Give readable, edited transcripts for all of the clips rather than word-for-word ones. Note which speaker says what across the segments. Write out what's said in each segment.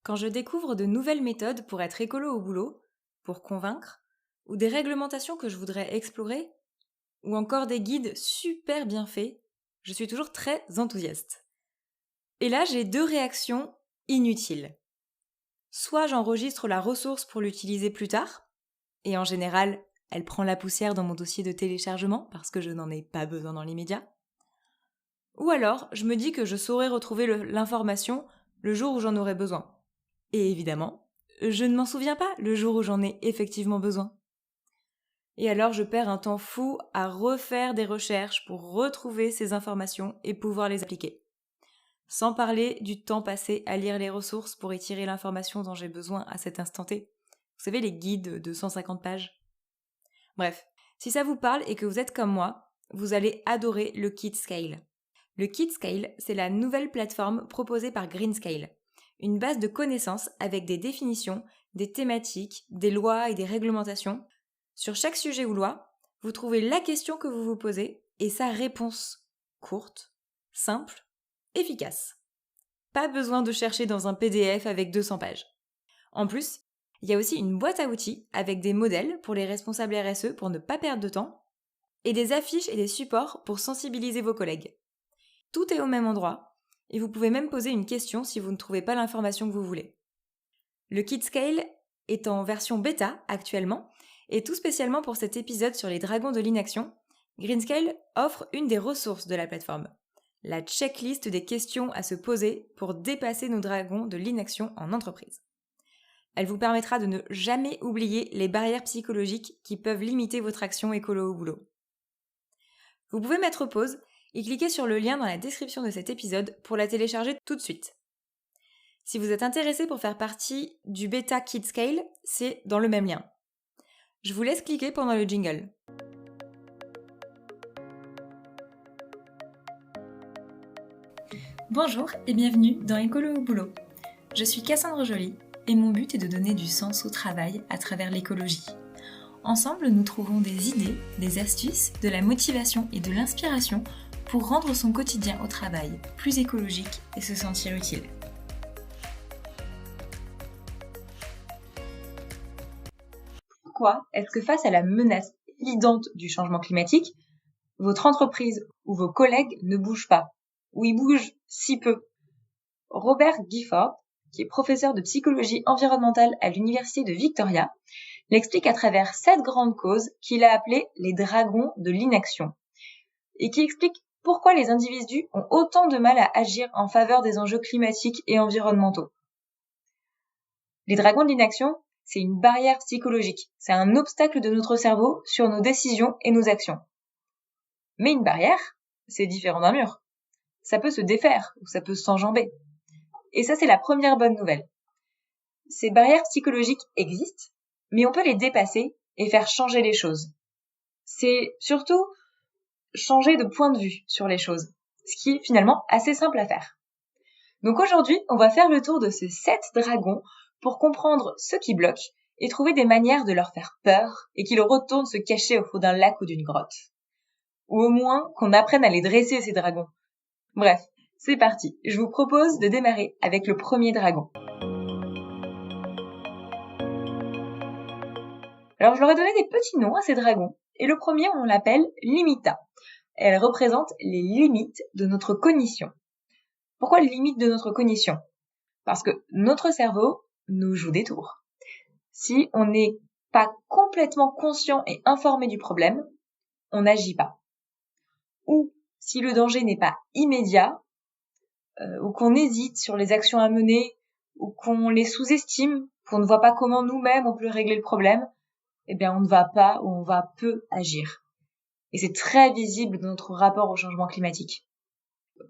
Speaker 1: Quand je découvre de nouvelles méthodes pour être écolo au boulot, pour convaincre, ou des réglementations que je voudrais explorer, ou encore des guides super bien faits, je suis toujours très enthousiaste. Et là, j'ai deux réactions inutiles. Soit j'enregistre la ressource pour l'utiliser plus tard, et en général, elle prend la poussière dans mon dossier de téléchargement parce que je n'en ai pas besoin dans l'immédiat. Ou alors, je me dis que je saurai retrouver l'information le jour où j'en aurai besoin. Et évidemment, je ne m'en souviens pas le jour où j'en ai effectivement besoin. Et alors je perds un temps fou à refaire des recherches pour retrouver ces informations et pouvoir les appliquer. Sans parler du temps passé à lire les ressources pour y tirer l'information dont j'ai besoin à cet instant T. Vous savez, les guides de 150 pages. Bref, si ça vous parle et que vous êtes comme moi, vous allez adorer le KidScale. Le KidScale, c'est la nouvelle plateforme proposée par Greenscale. Une base de connaissances avec des définitions, des thématiques, des lois et des réglementations. Sur chaque sujet ou loi, vous trouvez la question que vous vous posez et sa réponse. Courte, simple, efficace. Pas besoin de chercher dans un PDF avec 200 pages. En plus, il y a aussi une boîte à outils avec des modèles pour les responsables RSE pour ne pas perdre de temps et des affiches et des supports pour sensibiliser vos collègues. Tout est au même endroit et vous pouvez même poser une question si vous ne trouvez pas l'information que vous voulez. Le KidScale est en version bêta actuellement et tout spécialement pour cet épisode sur les dragons de l'inaction, Greenscale offre une des ressources de la plateforme, la checklist des questions à se poser pour dépasser nos dragons de l'inaction en entreprise. Elle vous permettra de ne jamais oublier les barrières psychologiques qui peuvent limiter votre action écolo au boulot. Vous pouvez mettre pause et cliquez sur le lien dans la description de cet épisode pour la télécharger tout de suite. Si vous êtes intéressé pour faire partie du bêta KidScale, c'est dans le même lien. Je vous laisse cliquer pendant le jingle. Bonjour et bienvenue dans Écolo au boulot. Je suis Cassandre Joly et mon but est de donner du sens au travail à travers l'écologie. Ensemble, nous trouvons des idées, des astuces, de la motivation et de l'inspiration pour rendre son quotidien au travail plus écologique et se sentir utile. Pourquoi est-ce que face à la menace évidente du changement climatique, votre entreprise ou vos collègues ne bougent pas, ou ils bougent si peu? Robert Gifford, qui est professeur de psychologie environnementale à l'université de Victoria, l'explique à travers 7 grandes causes qu'il a appelées les dragons de l'inaction, et qui expliquent pourquoi les individus ont autant de mal à agir en faveur des enjeux climatiques et environnementaux. Les dragons de l'inaction, c'est une barrière psychologique, c'est un obstacle de notre cerveau sur nos décisions et nos actions. Mais une barrière, c'est différent d'un mur. Ça peut se défaire ou ça peut s'enjamber. Et ça, c'est la première bonne nouvelle. Ces barrières psychologiques existent, mais on peut les dépasser et faire changer les choses. C'est surtout changer de point de vue sur les choses, ce qui est finalement assez simple à faire. Donc aujourd'hui, on va faire le tour de ces 7 dragons pour comprendre ce qui bloque et trouver des manières de leur faire peur et qu'ils retournent se cacher au fond d'un lac ou d'une grotte. Ou au moins qu'on apprenne à les dresser, ces dragons. Bref, c'est parti. Je vous propose de démarrer avec le premier dragon. Alors je leur ai donné des petits noms à ces dragons, et le premier on l'appelle limita. Elle représente les limites de notre cognition. Pourquoi les limites de notre cognition? Parce que notre cerveau nous joue des tours. Si on n'est pas complètement conscient et informé du problème, on n'agit pas. Ou si le danger n'est pas immédiat, ou qu'on hésite sur les actions à mener, ou qu'on les sous-estime, qu'on ne voit pas comment nous-mêmes on peut régler le problème, eh bien on ne va pas ou on va peu agir. Et c'est très visible dans notre rapport au changement climatique.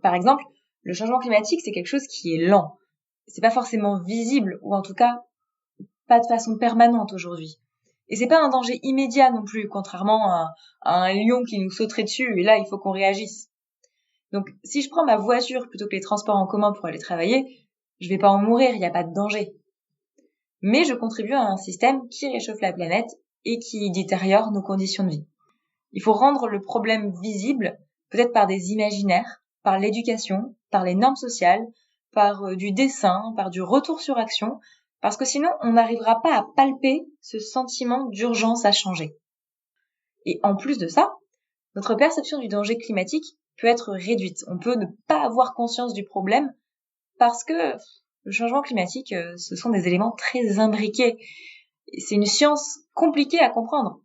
Speaker 1: Par exemple, le changement climatique, c'est quelque chose qui est lent. C'est pas forcément visible, ou en tout cas, pas de façon permanente aujourd'hui. Et c'est pas un danger immédiat non plus, contrairement à un lion qui nous sauterait dessus, et là, il faut qu'on réagisse. Donc, si je prends ma voiture plutôt que les transports en commun pour aller travailler, je vais pas en mourir, il n'y a pas de danger. Mais je contribue à un système qui réchauffe la planète et qui détériore nos conditions de vie. Il faut rendre le problème visible, peut-être par des imaginaires, par l'éducation, par les normes sociales, par du dessin, par du retour sur action, parce que sinon on n'arrivera pas à palper ce sentiment d'urgence à changer. Et en plus de ça, notre perception du danger climatique peut être réduite. On peut ne pas avoir conscience du problème parce que le changement climatique, ce sont des éléments très imbriqués. C'est une science compliquée à comprendre.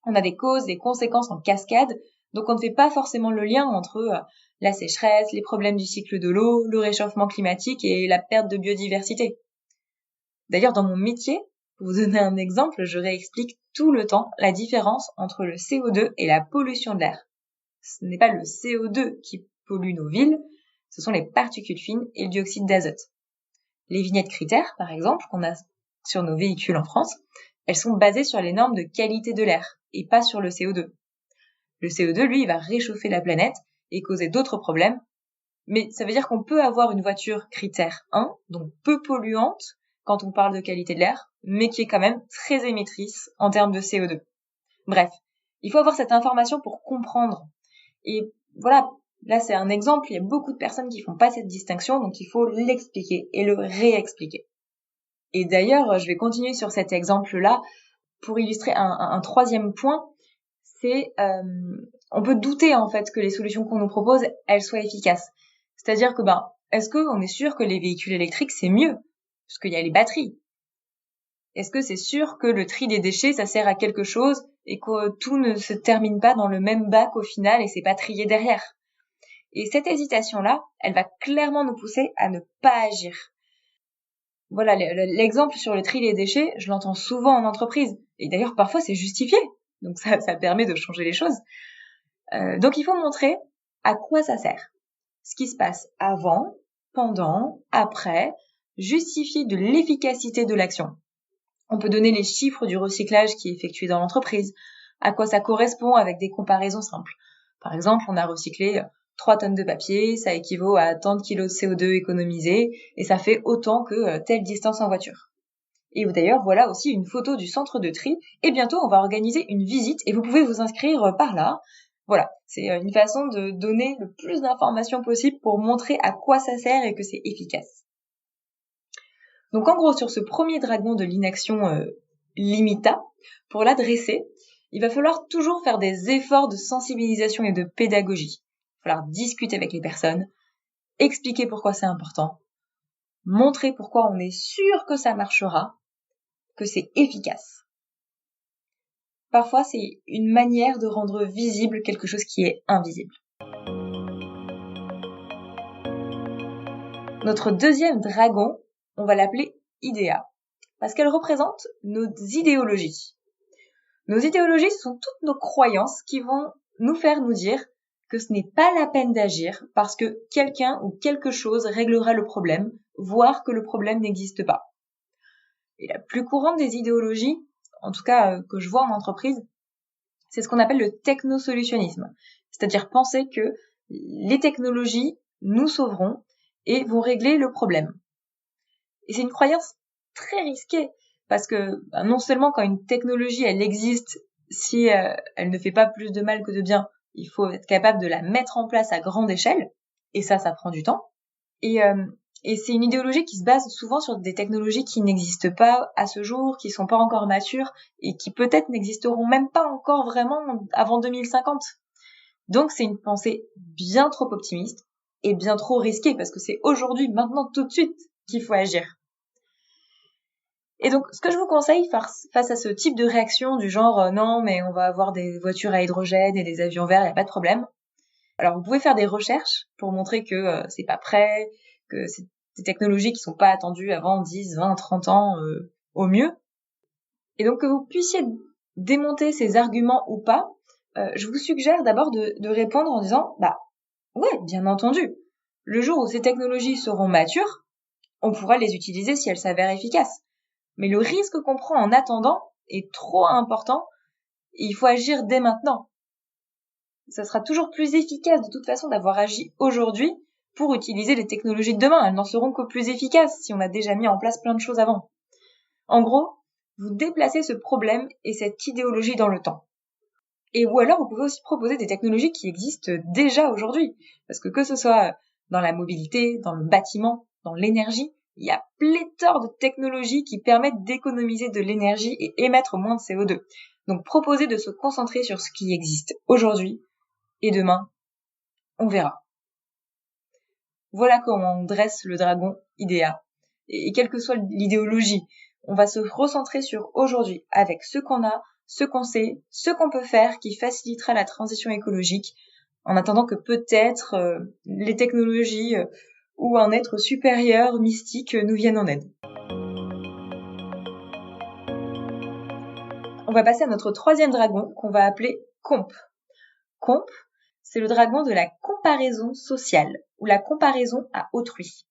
Speaker 1: On a des causes, des conséquences en cascade, donc on ne fait pas forcément le lien entre la sécheresse, les problèmes du cycle de l'eau, le réchauffement climatique et la perte de biodiversité. D'ailleurs, dans mon métier, pour vous donner un exemple, je réexplique tout le temps la différence entre le CO2 et la pollution de l'air. Ce n'est pas le CO2 qui pollue nos villes, ce sont les particules fines et le dioxyde d'azote. Les vignettes critères, par exemple, qu'on a sur nos véhicules en France, elles sont basées sur les normes de qualité de l'air et pas sur le CO2. Le CO2, lui, il va réchauffer la planète et causer d'autres problèmes, mais ça veut dire qu'on peut avoir une voiture critère 1, donc peu polluante quand on parle de qualité de l'air, mais qui est quand même très émettrice en termes de CO2. Bref, il faut avoir cette information pour comprendre. Et voilà, là c'est un exemple, il y a beaucoup de personnes qui font pas cette distinction, donc il faut l'expliquer et le réexpliquer. Et d'ailleurs, je vais continuer sur cet exemple-là pour illustrer un troisième point, c'est on peut douter en fait que les solutions qu'on nous propose, elles soient efficaces. C'est-à-dire que est-ce qu'on est sûr que les véhicules électriques c'est mieux parce qu'il y a les batteries? Est-ce que c'est sûr que le tri des déchets ça sert à quelque chose et que tout ne se termine pas dans le même bac au final et c'est pas trié derrière? Et cette hésitation-là, elle va clairement nous pousser à ne pas agir. Voilà, l'exemple sur le tri des déchets, je l'entends souvent en entreprise. Et d'ailleurs, parfois, c'est justifié. Donc, ça permet de changer les choses. Donc, il faut montrer à quoi ça sert. Ce qui se passe avant, pendant, après, justifier de l'efficacité de l'action. On peut donner les chiffres du recyclage qui est effectué dans l'entreprise, à quoi ça correspond avec des comparaisons simples. Par exemple, on a recyclé 3 tonnes de papier, ça équivaut à tant de kilos de CO2 économisés, et ça fait autant que telle distance en voiture. Et d'ailleurs, voilà aussi une photo du centre de tri, et bientôt on va organiser une visite, et vous pouvez vous inscrire par là. Voilà, c'est une façon de donner le plus d'informations possible pour montrer à quoi ça sert et que c'est efficace. Donc en gros, sur ce premier dragon de l'inaction limita, pour l'adresser, il va falloir toujours faire des efforts de sensibilisation et de pédagogie. Il va falloir discuter avec les personnes, expliquer pourquoi c'est important, montrer pourquoi on est sûr que ça marchera, que c'est efficace. Parfois, c'est une manière de rendre visible quelque chose qui est invisible. Notre deuxième dragon, on va l'appeler idéa, parce qu'elle représente nos idéologies. Nos idéologies, ce sont toutes nos croyances qui vont nous faire nous dire que ce n'est pas la peine d'agir parce que quelqu'un ou quelque chose réglera le problème, voire que le problème n'existe pas. Et la plus courante des idéologies, en tout cas que je vois en entreprise, c'est ce qu'on appelle le technosolutionnisme, c'est-à-dire penser que les technologies nous sauveront et vont régler le problème. Et c'est une croyance très risquée, parce que non seulement quand une technologie elle existe, si elle ne fait pas plus de mal que de bien, il faut être capable de la mettre en place à grande échelle, et ça prend du temps. Et c'est une idéologie qui se base souvent sur des technologies qui n'existent pas à ce jour, qui sont pas encore matures, et qui peut-être n'existeront même pas encore vraiment avant 2050. Donc c'est une pensée bien trop optimiste, et bien trop risquée, parce que c'est aujourd'hui, maintenant, tout de suite, qu'il faut agir. Et donc, ce que je vous conseille face à ce type de réaction du genre non, mais on va avoir des voitures à hydrogène et des avions verts, il n'y a pas de problème. Alors, vous pouvez faire des recherches pour montrer que c'est pas prêt, que c'est des technologies qui sont pas attendues avant 10, 20, 30 ans au mieux. Et donc, que vous puissiez démonter ces arguments ou pas, je vous suggère d'abord de répondre en disant ouais, bien entendu. Le jour où ces technologies seront matures, on pourra les utiliser si elles s'avèrent efficaces. Mais le risque qu'on prend en attendant est trop important et il faut agir dès maintenant. Ça sera toujours plus efficace de toute façon d'avoir agi aujourd'hui pour utiliser les technologies de demain. Elles n'en seront que plus efficaces si on a déjà mis en place plein de choses avant. En gros, vous déplacez ce problème et cette idéologie dans le temps. Et ou alors vous pouvez aussi proposer des technologies qui existent déjà aujourd'hui. Parce que ce soit
Speaker 2: dans la mobilité, dans le bâtiment, dans l'énergie. Il y a pléthore de technologies qui permettent d'économiser de l'énergie et émettre moins de CO2. Donc proposez de se concentrer sur ce qui existe aujourd'hui et demain, on verra. Voilà comment on dresse le dragon IDEA. Et quelle que soit l'idéologie, on va se recentrer sur aujourd'hui avec ce qu'on a, ce qu'on sait, ce qu'on peut faire qui facilitera la transition écologique en attendant que peut-être les technologies ou un être supérieur, mystique, nous viennent en aide. On va passer à notre troisième dragon qu'on va appeler Comp. Comp, c'est le dragon de la comparaison sociale ou la comparaison à autrui.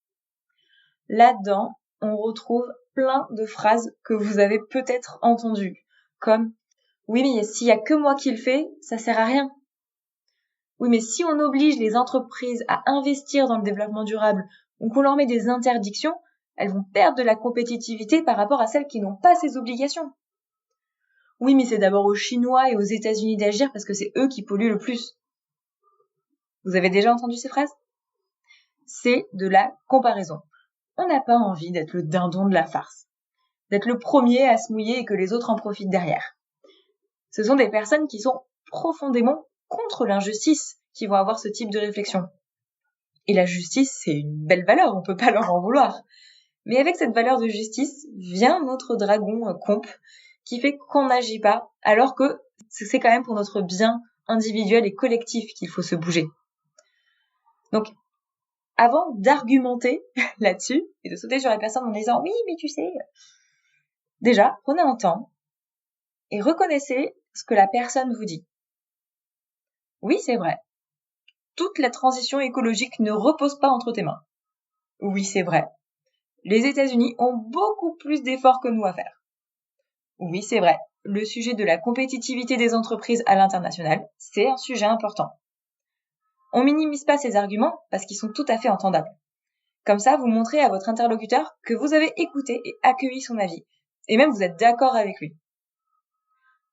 Speaker 2: Là-dedans, on retrouve plein de phrases que vous avez peut-être entendues, comme « Oui, mais s'il y a que moi qui le fais, ça sert à rien. » Oui, mais si on oblige les entreprises à investir dans le développement durable ou qu'on leur met des interdictions, elles vont perdre de la compétitivité par rapport à celles qui n'ont pas ces obligations. Oui, mais c'est d'abord aux Chinois et aux États-Unis d'agir parce que c'est eux qui polluent le plus. Vous avez déjà entendu ces phrases ? C'est de la comparaison. On n'a pas envie d'être le dindon de la farce, d'être le premier à se mouiller et que les autres en profitent derrière. Ce sont des personnes qui sont profondément contre l'injustice qui vont avoir ce type de réflexion. Et la justice, c'est une belle valeur, on peut pas leur en vouloir. Mais avec cette valeur de justice vient notre dragon Comp qui fait qu'on n'agit pas, alors que c'est quand même pour notre bien individuel et collectif qu'il faut se bouger. Donc, avant d'argumenter là-dessus et de sauter sur la personne en disant « Oui, mais tu sais », déjà, prenez un temps et reconnaissez ce que la personne vous dit. Oui, c'est vrai. Toute la transition écologique ne repose pas entre tes mains. Oui, c'est vrai. Les États-Unis ont beaucoup plus d'efforts que nous à faire. Oui, c'est vrai. Le sujet de la compétitivité des entreprises à l'international, c'est un sujet important. On minimise pas ces arguments parce qu'ils sont tout à fait entendables. Comme ça, vous montrez à votre interlocuteur que vous avez écouté et accueilli son avis. Et même vous êtes d'accord avec lui.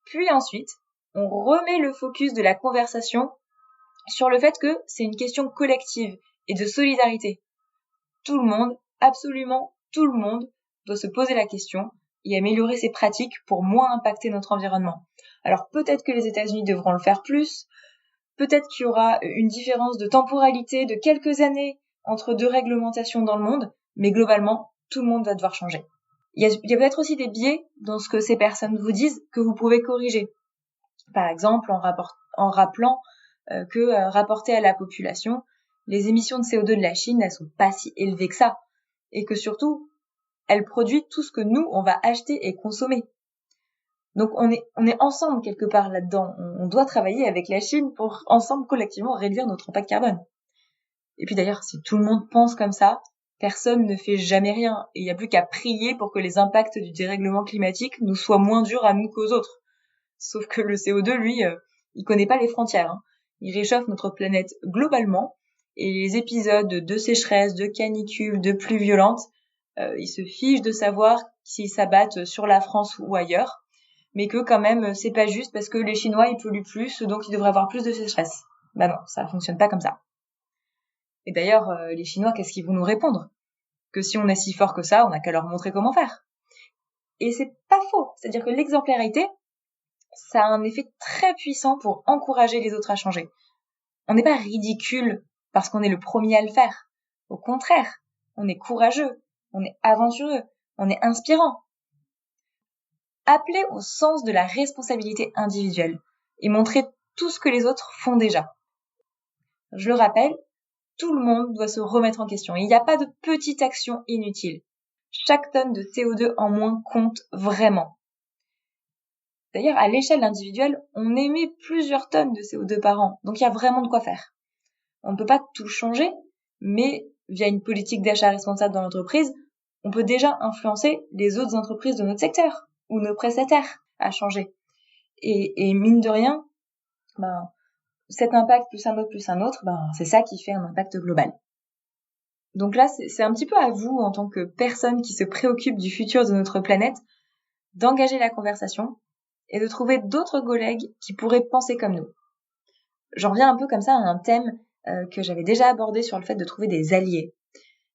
Speaker 2: Puis ensuite, on remet le focus de la conversation sur le fait que c'est une question collective et de solidarité. Tout le monde, absolument tout le monde, doit se poser la question et améliorer ses pratiques pour moins impacter notre environnement. Alors peut-être que les États-Unis devront le faire plus, peut-être qu'il y aura une différence de temporalité de quelques années entre deux réglementations dans le monde, mais globalement, tout le monde va devoir changer. Il y a peut-être aussi des biais dans ce que ces personnes vous disent que vous pouvez corriger. Par exemple, en rappelant que rapportées à la population, les émissions de CO2 de la Chine, elles sont pas si élevées que ça. Et que surtout, elle produit tout ce que nous, on va acheter et consommer. Donc on est ensemble quelque part là-dedans. On doit travailler avec la Chine pour ensemble collectivement réduire notre impact carbone. Et puis d'ailleurs, si tout le monde pense comme ça, personne ne fait jamais rien. Et il n'y a plus qu'à prier pour que les impacts du dérèglement climatique nous soient moins durs à nous qu'aux autres. Sauf que le CO2, lui, il connaît pas les frontières. Il réchauffe notre planète globalement. Et les épisodes de sécheresse, de canicule, de pluies violentes, ils se fichent de savoir s'ils s'abattent sur la France ou ailleurs, mais que quand même c'est pas juste parce que les Chinois ils polluent plus, donc ils devraient avoir plus de sécheresse. Bah non, ça fonctionne pas comme ça. Et d'ailleurs, les Chinois, qu'est-ce qu'ils vont nous répondre ? Que si on est si fort que ça, on n'a qu'à leur montrer comment faire. Et c'est pas faux, c'est-à-dire que l'exemplarité, ça a un effet très puissant pour encourager les autres à changer. On n'est pas ridicule parce qu'on est le premier à le faire. Au contraire, on est courageux, on est aventureux, on est inspirant. Appelez au sens de la responsabilité individuelle et montrez tout ce que les autres font déjà. Je le rappelle, tout le monde doit se remettre en question. Il n'y a pas de petite action inutile. Chaque tonne de CO2 en moins compte vraiment. D'ailleurs, à l'échelle individuelle, on émet plusieurs tonnes de CO2 par an, donc il y a vraiment de quoi faire. On ne peut pas tout changer, mais via une politique d'achat responsable dans l'entreprise, on peut déjà influencer les autres entreprises de notre secteur ou nos prestataires à changer. Et mine de rien, cet impact plus un autre, c'est ça qui fait un impact global. Donc là, c'est un petit peu à vous, en tant que personne qui se préoccupe du futur de notre planète, d'engager la conversation et de trouver d'autres collègues qui pourraient penser comme nous. J'en viens un peu comme ça à un thème que j'avais déjà abordé sur le fait de trouver des alliés.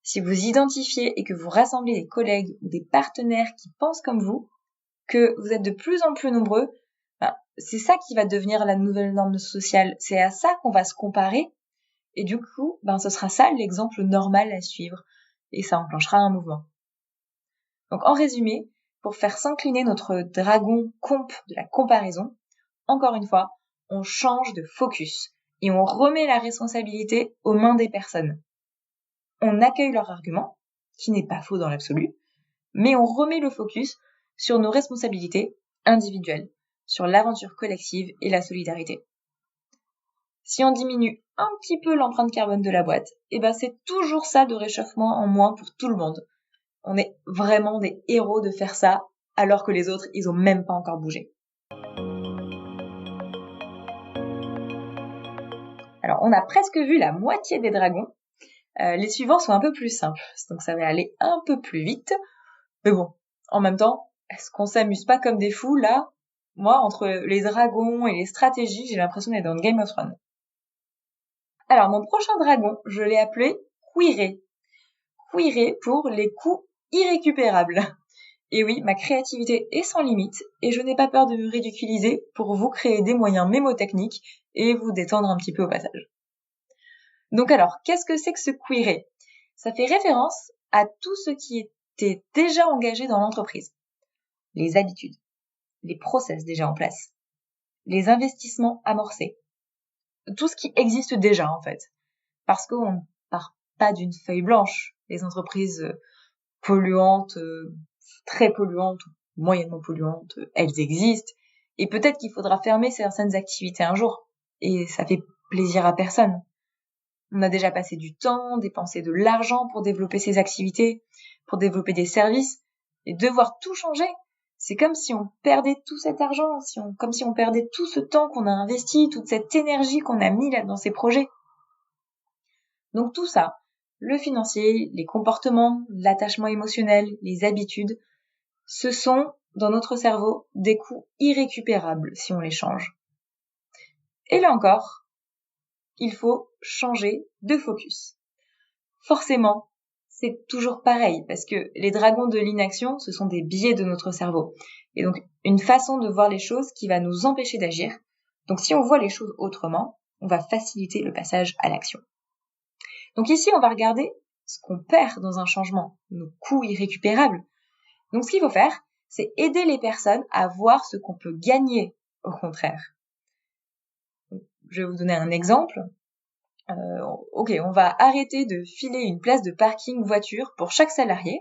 Speaker 2: Si vous identifiez et que vous rassemblez des collègues ou des partenaires qui pensent comme vous, que vous êtes de plus en plus nombreux, c'est ça qui va devenir la nouvelle norme sociale. C'est à ça qu'on va se comparer. Et du coup, ce sera ça l'exemple normal à suivre. Et ça enclenchera un mouvement. Donc en résumé, pour faire s'incliner notre dragon comp de la comparaison, encore une fois, on change de focus et on remet la responsabilité aux mains des personnes. On accueille leur argument, qui n'est pas faux dans l'absolu, mais on remet le focus sur nos responsabilités individuelles, sur l'aventure collective et la solidarité. Si on diminue un petit peu l'empreinte carbone de la boîte, c'est toujours ça de réchauffement en moins pour tout le monde. On est vraiment des héros de faire ça, alors que les autres, ils ont même pas encore bougé. Alors, on a presque vu la moitié des dragons. Les suivants sont un peu plus simples, donc ça va aller un peu plus vite. Mais bon, en même temps, est-ce qu'on s'amuse pas comme des fous, là? Moi, entre les dragons et les stratégies, j'ai l'impression d'être dans Game of Thrones. Alors, mon prochain dragon, je l'ai appelé Quiré. Quiré pour les coups irrécupérables. Et oui, ma créativité est sans limite et je n'ai pas peur de me ridiculiser pour vous créer des moyens mémotechniques et vous détendre un petit peu au passage. Donc alors, qu'est-ce que c'est que ce Quiré? Ça fait référence à tout ce qui était déjà engagé dans l'entreprise. Les habitudes, les process déjà en place, les investissements amorcés, tout ce qui existe déjà en fait. Parce qu'on ne part pas d'une feuille blanche. Les entreprises polluantes, très polluantes, moyennement polluantes, elles existent. Et peut-être qu'il faudra fermer certaines activités un jour. Et ça fait plaisir à personne. On a déjà passé du temps, dépensé de l'argent pour développer ces activités, pour développer des services. Et devoir tout changer, c'est comme si on perdait tout cet argent, comme si on perdait tout ce temps qu'on a investi, toute cette énergie qu'on a mis là dans ces projets. Donc tout ça, le financier, les comportements, l'attachement émotionnel, les habitudes, ce sont, dans notre cerveau, des coûts irrécupérables si on les change. Et là encore, il faut changer de focus. Forcément, c'est toujours pareil, parce que les dragons de l'inaction, ce sont des biais de notre cerveau. Et donc, une façon de voir les choses qui va nous empêcher d'agir. Donc, si on voit les choses autrement, on va faciliter le passage à l'action. Donc ici, on va regarder ce qu'on perd dans un changement, nos coûts irrécupérables. Donc ce qu'il faut faire, c'est aider les personnes à voir ce qu'on peut gagner, au contraire. Je vais vous donner un exemple. On va arrêter de filer une place de parking voiture pour chaque salarié.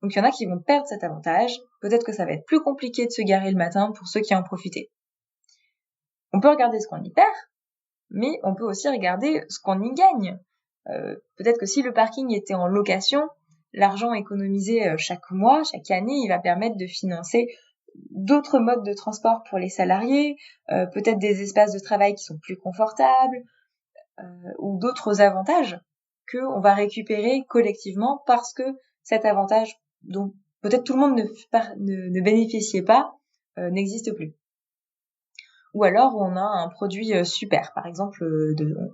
Speaker 2: Donc il y en a qui vont perdre cet avantage. Peut-être que ça va être plus compliqué de se garer le matin pour ceux qui en profitaient. On peut regarder ce qu'on y perd, mais on peut aussi regarder ce qu'on y gagne. Peut-être que si le parking était en location, l'argent économisé chaque mois, chaque année, il va permettre de financer d'autres modes de transport pour les salariés, peut-être des espaces de travail qui sont plus confortables, ou d'autres avantages qu'on va récupérer collectivement parce que cet avantage dont peut-être tout le monde ne bénéficiait pas n'existe plus. Ou alors on a un produit super, par exemple,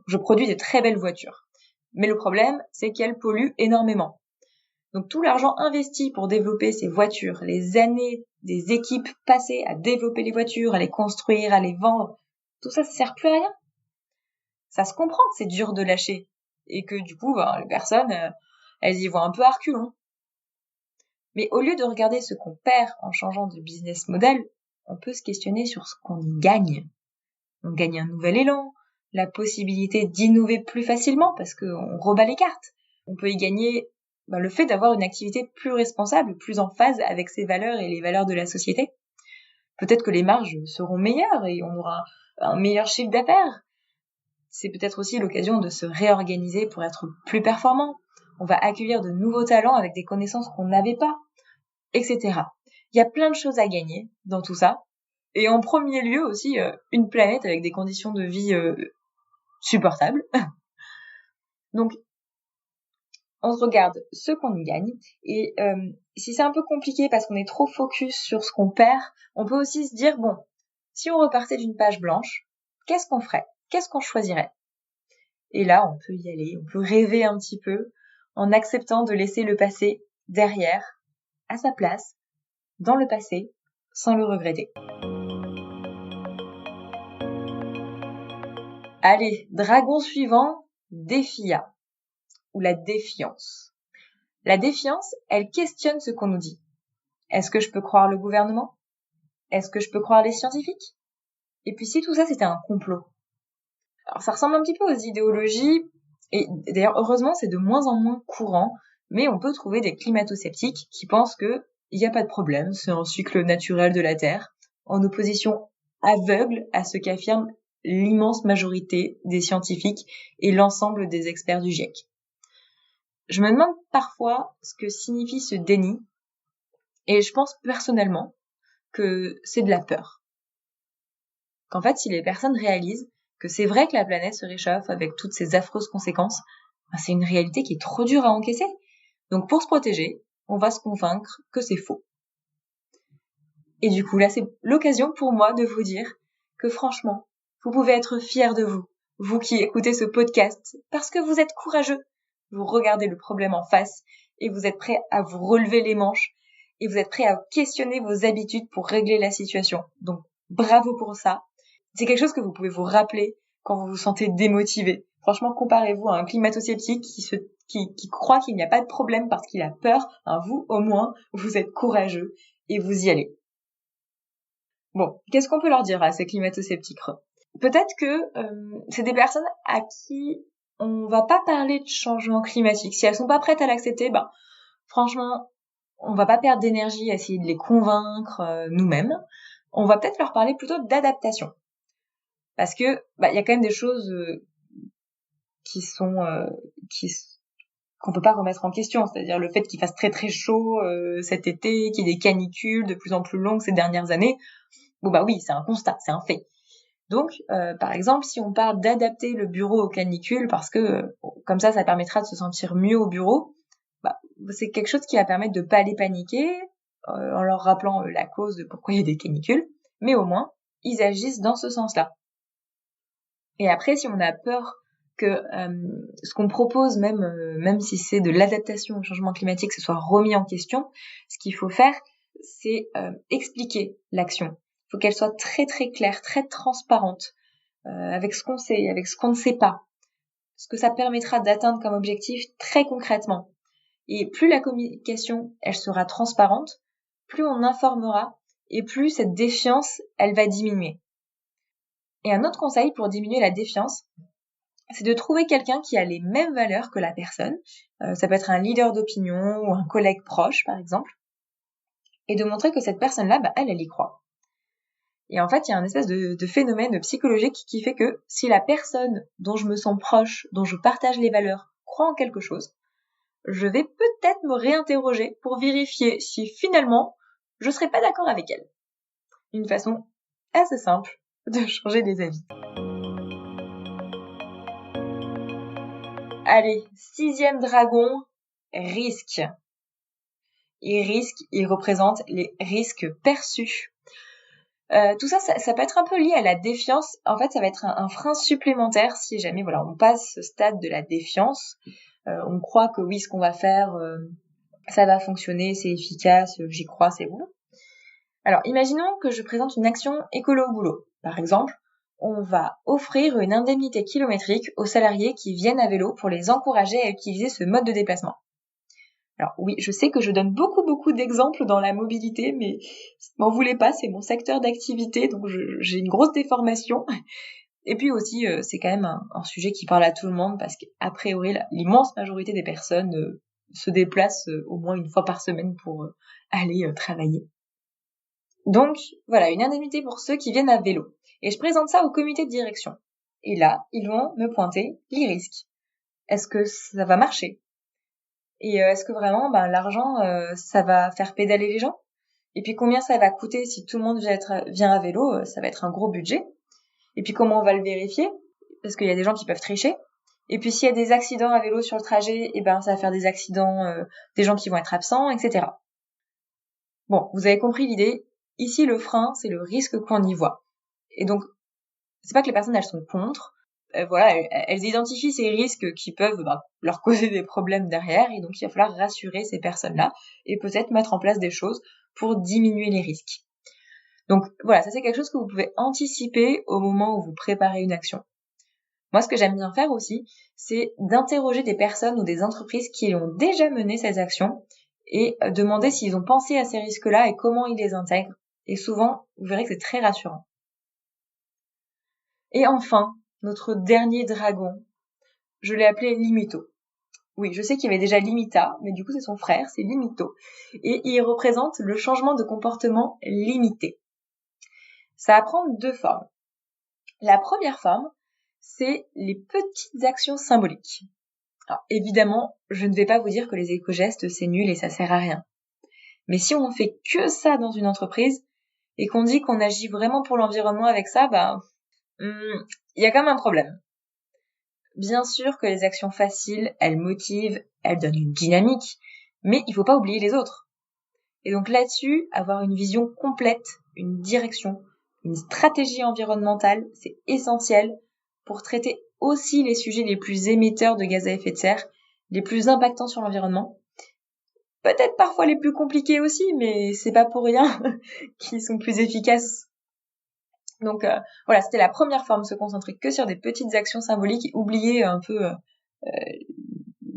Speaker 2: je produis de très belles voitures. Mais le problème, c'est qu'elles polluent énormément. Donc tout l'argent investi pour développer ces voitures, les années des équipes passées à développer les voitures, à les construire, à les vendre, tout ça, ça sert plus à rien. Ça se comprend que c'est dur de lâcher et que du coup, les personnes, elles y vont un peu à reculons. Mais au lieu de regarder ce qu'on perd en changeant de business model, on peut se questionner sur ce qu'on y gagne. On gagne un nouvel élan, la possibilité d'innover plus facilement parce qu'on rebat les cartes. On peut y gagner le fait d'avoir une activité plus responsable, plus en phase avec ses valeurs et les valeurs de la société. Peut-être que les marges seront meilleures et on aura un meilleur chiffre d'affaires. C'est peut-être aussi l'occasion de se réorganiser pour être plus performant. On va accueillir de nouveaux talents avec des connaissances qu'on n'avait pas, etc. Il y a plein de choses à gagner dans tout ça. Et en premier lieu aussi, une planète avec des conditions de vie supportables. Donc, on se regarde ce qu'on y gagne. Et si c'est un peu compliqué parce qu'on est trop focus sur ce qu'on perd, on peut aussi se dire, si on repartait d'une page blanche, qu'est-ce qu'on ferait ? Qu'est-ce qu'on choisirait ? Et là, on peut y aller, on peut rêver un petit peu en acceptant de laisser le passé derrière, à sa place, dans le passé, sans le regretter. Allez, dragon suivant, défia, ou la défiance. La défiance, elle questionne ce qu'on nous dit. Est-ce que je peux croire le gouvernement ? Est-ce que je peux croire les scientifiques ? Et puis si tout ça c'était un complot ? Alors ça ressemble un petit peu aux idéologies, et d'ailleurs heureusement c'est de moins en moins courant, mais on peut trouver des climato-sceptiques qui pensent que il n'y a pas de problème, c'est un cycle naturel de la Terre, en opposition aveugle à ce qu'affirme l'immense majorité des scientifiques et l'ensemble des experts du GIEC. Je me demande parfois ce que signifie ce déni, et je pense personnellement que c'est de la peur. Qu'en fait, si les personnes réalisent que c'est vrai que la planète se réchauffe avec toutes ces affreuses conséquences, c'est une réalité qui est trop dure à encaisser. Donc pour se protéger, on va se convaincre que c'est faux. Et du coup, là, c'est l'occasion pour moi de vous dire que franchement, vous pouvez être fiers de vous, vous qui écoutez ce podcast, parce que vous êtes courageux. Vous regardez le problème en face et vous êtes prêts à vous relever les manches et vous êtes prêts à questionner vos habitudes pour régler la situation. Donc, bravo pour ça. C'est quelque chose que vous pouvez vous rappeler quand vous vous sentez démotivé. Franchement, comparez-vous à un climato-sceptique qui croit qu'il n'y a pas de problème parce qu'il a peur. Vous, au moins, vous êtes courageux et vous y allez. Bon, qu'est-ce qu'on peut leur dire à ces climato-sceptiques ? Peut-être que c'est des personnes à qui on va pas parler de changement climatique. Si elles sont pas prêtes à l'accepter, franchement, on va pas perdre d'énergie à essayer de les convaincre nous-mêmes. On va peut-être leur parler plutôt d'adaptation. Parce que y a quand même des choses qu'on peut pas remettre en question, c'est-à-dire le fait qu'il fasse très très chaud cet été, qu'il y ait des canicules de plus en plus longues ces dernières années. Oui, c'est un constat, c'est un fait. Donc, par exemple, si on parle d'adapter le bureau aux canicules parce que comme ça permettra de se sentir mieux au bureau, c'est quelque chose qui va permettre de pas les paniquer en leur rappelant la cause de pourquoi il y a des canicules, mais au moins, ils agissent dans ce sens-là. Et après, si on a peur que ce qu'on propose, même si c'est de l'adaptation au changement climatique, ce soit remis en question, ce qu'il faut faire, c'est expliquer l'action. Il faut qu'elle soit très très claire, très transparente, avec ce qu'on sait, avec ce qu'on ne sait pas, ce que ça permettra d'atteindre comme objectif très concrètement. Et plus la communication, elle sera transparente, plus on informera et plus cette défiance, elle va diminuer. Et un autre conseil pour diminuer la défiance, c'est de trouver quelqu'un qui a les mêmes valeurs que la personne. Ça peut être un leader d'opinion ou un collègue proche, par exemple. Et de montrer que cette personne-là, elle y croit. Et en fait, il y a un espèce de phénomène psychologique qui fait que si la personne dont je me sens proche, dont je partage les valeurs, croit en quelque chose, je vais peut-être me réinterroger pour vérifier si finalement, je serais pas d'accord avec elle. Une façon assez simple de changer des avis. Allez, 6e dragon, risque. Et risque, il représente les risques perçus. Tout ça peut être un peu lié à la défiance. En fait, ça va être un frein supplémentaire si jamais on passe ce stade de la défiance. On croit que oui, ce qu'on va faire, ça va fonctionner, c'est efficace, j'y crois, c'est bon. Alors, imaginons que je présente une action écolo au boulot. Par exemple, on va offrir une indemnité kilométrique aux salariés qui viennent à vélo pour les encourager à utiliser ce mode de déplacement. Alors oui, je sais que je donne beaucoup d'exemples dans la mobilité, mais m'en voulez pas, c'est mon secteur d'activité, donc j'ai une grosse déformation. Et puis aussi, c'est quand même un sujet qui parle à tout le monde, parce qu'a priori, l'immense majorité des personnes se déplacent au moins une fois par semaine pour aller travailler. Donc voilà, une indemnité pour ceux qui viennent à vélo. Et je présente ça au comité de direction. Et là, ils vont me pointer les risques. Est-ce que ça va marcher ? Et est-ce que vraiment, l'argent, ça va faire pédaler les gens ? Et puis combien ça va coûter si tout le monde vient à vélo ? Ça va être un gros budget. Et puis comment on va le vérifier ? Parce qu'il y a des gens qui peuvent tricher. Et puis s'il y a des accidents à vélo sur le trajet, ça va faire des accidents, des gens qui vont être absents, etc. Bon, vous avez compris l'idée. Ici, le frein, c'est le risque qu'on y voit. Et donc, c'est pas que les personnes, elles sont contre. voilà, elles identifient ces risques qui peuvent leur causer des problèmes derrière, et donc il va falloir rassurer ces personnes-là et peut-être mettre en place des choses pour diminuer les risques. Donc voilà, ça c'est quelque chose que vous pouvez anticiper au moment où vous préparez une action. Moi, ce que j'aime bien faire aussi, c'est d'interroger des personnes ou des entreprises qui ont déjà mené ces actions et demander s'ils ont pensé à ces risques-là et comment ils les intègrent. Et souvent, vous verrez que c'est très rassurant. Et enfin, notre dernier dragon, je l'ai appelé Limito. Oui, je sais qu'il y avait déjà Limita, mais du coup c'est son frère, c'est Limito. Et il représente le changement de comportement limité. Ça va prendre deux formes. La première forme, c'est les petites actions symboliques. Alors, évidemment, je ne vais pas vous dire que les éco-gestes c'est nul et ça sert à rien. Mais si on fait que ça dans une entreprise et qu'on dit qu'on agit vraiment pour l'environnement avec ça, il y a quand même un problème. Bien sûr que les actions faciles, elles motivent, elles donnent une dynamique, mais il faut pas oublier les autres. Et donc là-dessus, avoir une vision complète, une direction, une stratégie environnementale, c'est essentiel pour traiter aussi les sujets les plus émetteurs de gaz à effet de serre, les plus impactants sur l'environnement. Peut-être parfois les plus compliqués aussi, mais c'est pas pour rien qu'ils sont plus efficaces. Donc voilà, c'était la première forme, se concentrer que sur des petites actions symboliques et oublier un peu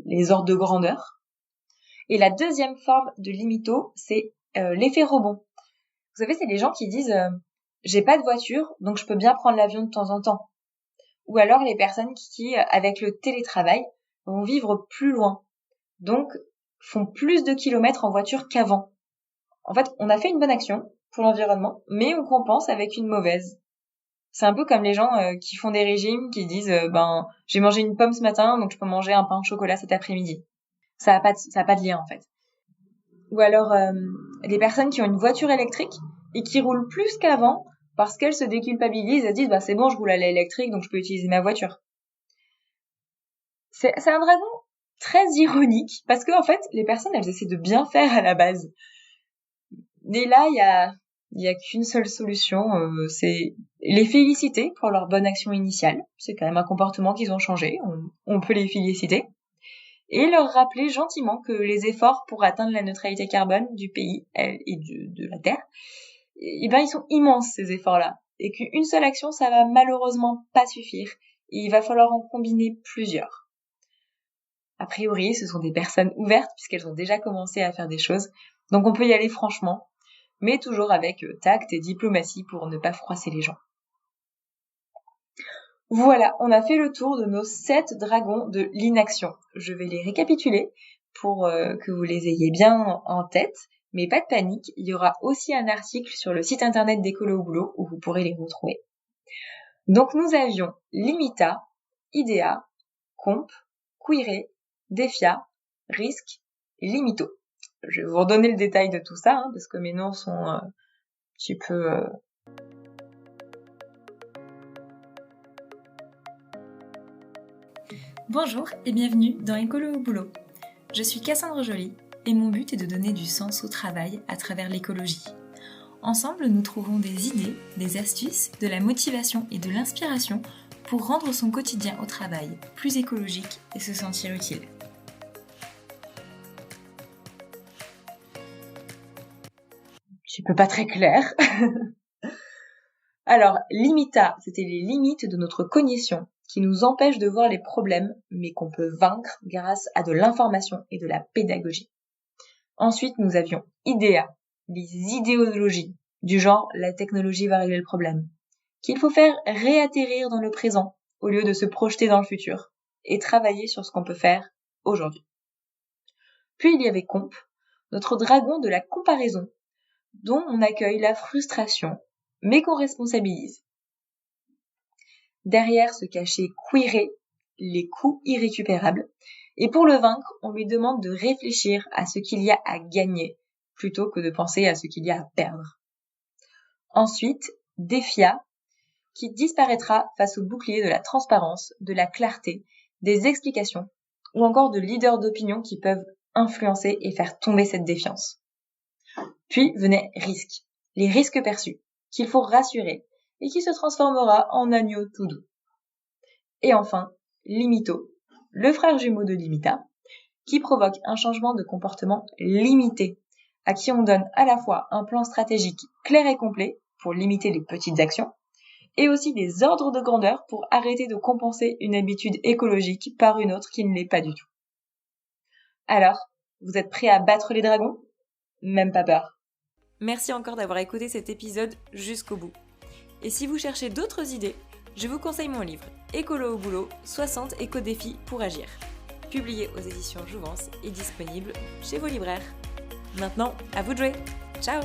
Speaker 2: les ordres de grandeur. Et la deuxième forme de limito, c'est l'effet rebond. Vous savez, c'est les gens qui disent j'ai pas de voiture, donc je peux bien prendre l'avion de temps en temps. Ou alors les personnes qui, avec le télétravail, vont vivre plus loin, donc font plus de kilomètres en voiture qu'avant. En fait, on a fait une bonne action pour l'environnement, mais on compense avec une mauvaise. C'est un peu comme les gens qui font des régimes, qui disent j'ai mangé une pomme ce matin, donc je peux manger un pain au chocolat cet après-midi. Ça a pas de lien en fait. Ou alors les personnes qui ont une voiture électrique et qui roulent plus qu'avant parce qu'elles se déculpabilisent et disent c'est bon, je roule à l'électrique, donc je peux utiliser ma voiture. C'est un dragon très ironique parce que en fait les personnes elles essaient de bien faire à la base. Et là il y a qu'une seule solution, c'est les féliciter pour leur bonne action initiale. C'est quand même un comportement qu'ils ont changé, on peut les féliciter. Et leur rappeler gentiment que les efforts pour atteindre la neutralité carbone du pays et de la Terre, ils sont immenses ces efforts-là. Et qu'une seule action, ça va malheureusement pas suffire. Et il va falloir en combiner plusieurs. A priori, ce sont des personnes ouvertes puisqu'elles ont déjà commencé à faire des choses. Donc on peut y aller franchement, mais toujours avec tact et diplomatie pour ne pas froisser les gens. Voilà, on a fait le tour de nos 7 dragons de l'inaction. Je vais les récapituler pour que vous les ayez bien en tête, mais pas de panique, il y aura aussi un article sur le site internet d'Écolo au Boulot où vous pourrez les retrouver. Donc nous avions Limita, Idea, Comp, Quiré, Defia, Risque et Limito. Je vais vous redonner le détail de tout ça, parce que mes noms sont un petit peu...
Speaker 1: Bonjour et bienvenue dans Écolo au Boulot. Je suis Cassandre Joly et mon but est de donner du sens au travail à travers l'écologie. Ensemble, nous trouverons des idées, des astuces, de la motivation et de l'inspiration pour rendre son quotidien au travail plus écologique et se sentir utile.
Speaker 2: Je peux pas très clair. Alors, limita, c'était les limites de notre cognition qui nous empêchent de voir les problèmes, mais qu'on peut vaincre grâce à de l'information et de la pédagogie. Ensuite, nous avions idea, les idéologies, du genre la technologie va régler le problème, qu'il faut faire réatterrir dans le présent au lieu de se projeter dans le futur et travailler sur ce qu'on peut faire aujourd'hui. Puis il y avait comp, notre dragon de la comparaison, dont on accueille la frustration, mais qu'on responsabilise. Derrière se cachait quiré, les coûts irrécupérables, et pour le vaincre, on lui demande de réfléchir à ce qu'il y a à gagner, plutôt que de penser à ce qu'il y a à perdre. Ensuite, Defia, qui disparaîtra face au bouclier de la transparence, de la clarté, des explications, ou encore de leaders d'opinion qui peuvent influencer et faire tomber cette défiance. Puis venait risque, les risques perçus, qu'il faut rassurer, et qui se transformera en agneau tout doux. Et enfin, Limito, le frère jumeau de Limita, qui provoque un changement de comportement limité, à qui on donne à la fois un plan stratégique clair et complet pour limiter les petites actions, et aussi des ordres de grandeur pour arrêter de compenser une habitude écologique par une autre qui ne l'est pas du tout. Alors, vous êtes prêts à battre les dragons ? Même pas peur.
Speaker 1: Merci encore d'avoir écouté cet épisode jusqu'au bout. Et si vous cherchez d'autres idées, je vous conseille mon livre Écolo au boulot, 60 éco-défis pour agir. Publié aux éditions Jouvence et disponible chez vos libraires. Maintenant, à vous de jouer. Ciao!